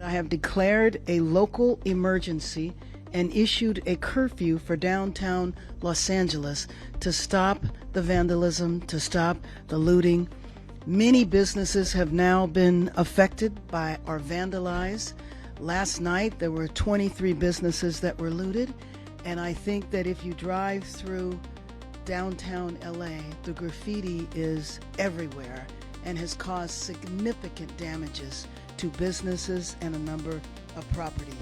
I have declared a local emergency and issued a curfew for downtown Los Angeles to stop the vandalism, to stop the looting. Many businesses have now been affected by or vandalized. Last night, there were 23 businesses that were looted, and I think that if you drive through downtown LA, the graffiti is everywhere and has caused significant damages to businesses and a number of properties.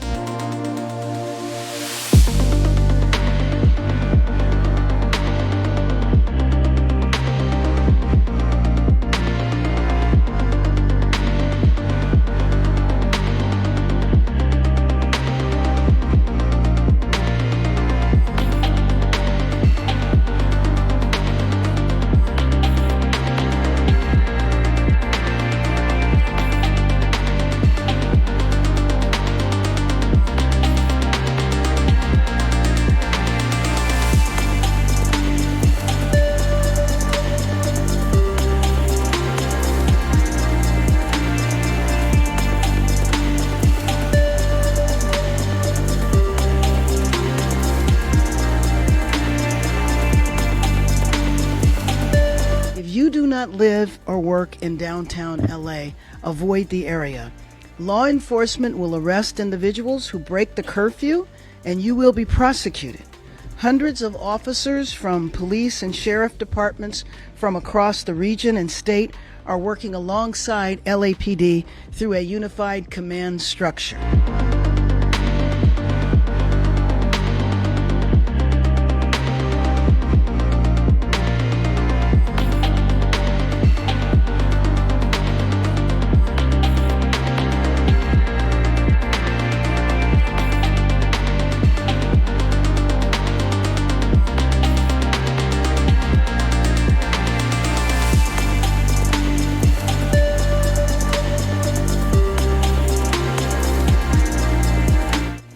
You do not live or work in downtown LA, avoid the area. Law enforcement will arrest individuals who break the curfew, and you will be prosecuted. Hundreds of officers from police and sheriff departments from across the region and state are working alongside LAPD through a unified command structure.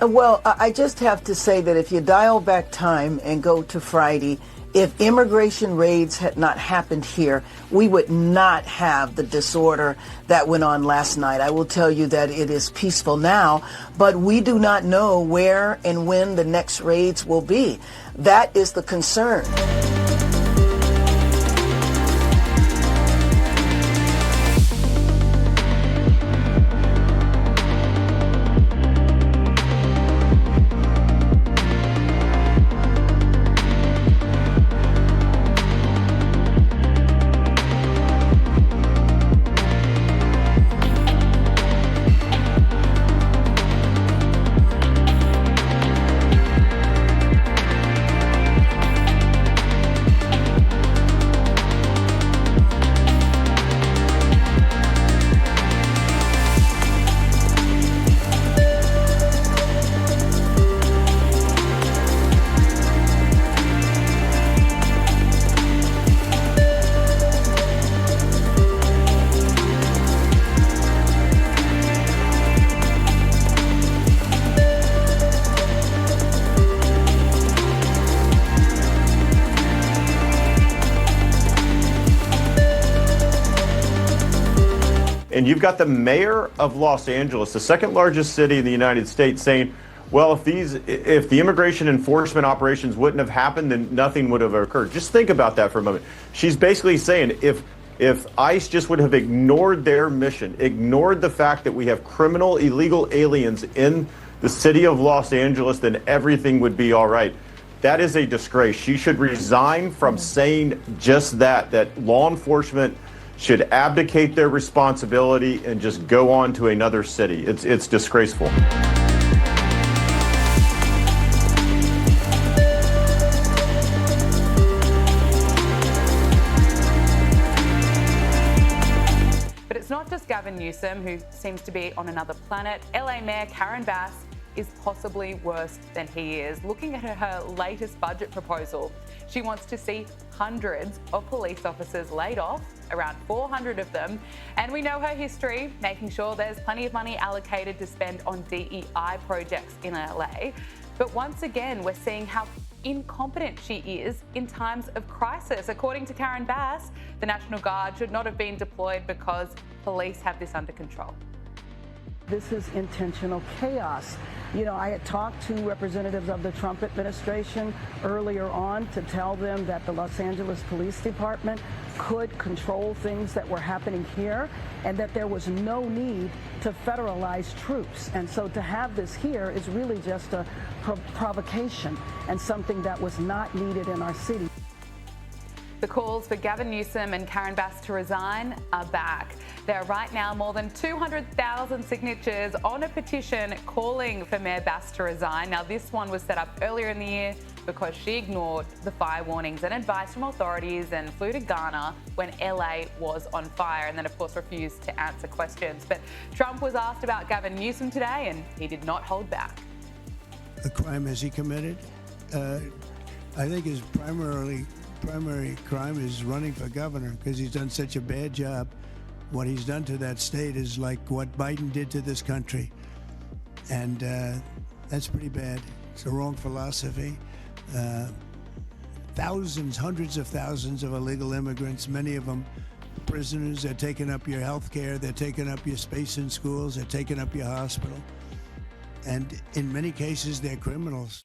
Well, I just have to say that if you dial back time and go to Friday, if immigration raids had not happened here, we would not have the disorder that went on last night. I will tell you that it is peaceful now, but we do not know where and when the next raids will be. That is the concern. And you've got the mayor of Los Angeles, the second largest city in the United States, saying, well, if the immigration enforcement operations wouldn't have happened, then nothing would have occurred. Just think about that for a moment. She's basically saying if ICE just would have ignored their mission, ignored the fact that we have criminal, illegal aliens in the city of Los Angeles, then everything would be all right. That is a disgrace. She should resign from saying just that law enforcement should abdicate their responsibility and just go on to another city. It's disgraceful. But it's not just Gavin Newsom who seems to be on another planet. LA Mayor Karen Bass is possibly worse than he is. Looking at her latest budget proposal, she wants to see hundreds of police officers laid off, around 400 of them. And we know her history, making sure there's plenty of money allocated to spend on DEI projects in LA. But once again, we're seeing how incompetent she is in times of crisis. According to Karen Bass, the National Guard should not have been deployed because police have this under control. This is intentional chaos. You know, I had talked to representatives of the Trump administration earlier on to tell them that the Los Angeles Police Department could control things that were happening here and that there was no need to federalize troops. And so to have this here is really just a provocation and something that was not needed in our city. The calls for Gavin Newsom and Karen Bass to resign are back. There are right now more than 200,000 signatures on a petition calling for Mayor Bass to resign. Now, this one was set up earlier in the year because she ignored the fire warnings and advice from authorities and flew to Ghana when LA was on fire, and then, of course, refused to answer questions. But Trump was asked about Gavin Newsom today, and he did not hold back. The crime has he committed? I think his primary crime is running for governor because he's done such a bad job. What he's done to that state is like what Biden did to this country. And that's pretty bad. It's the wrong philosophy. Thousands, hundreds of thousands of illegal immigrants, many of them prisoners. They're taking up your health care. They're taking up your space in schools. They're taking up your hospital. And in many cases, they're criminals.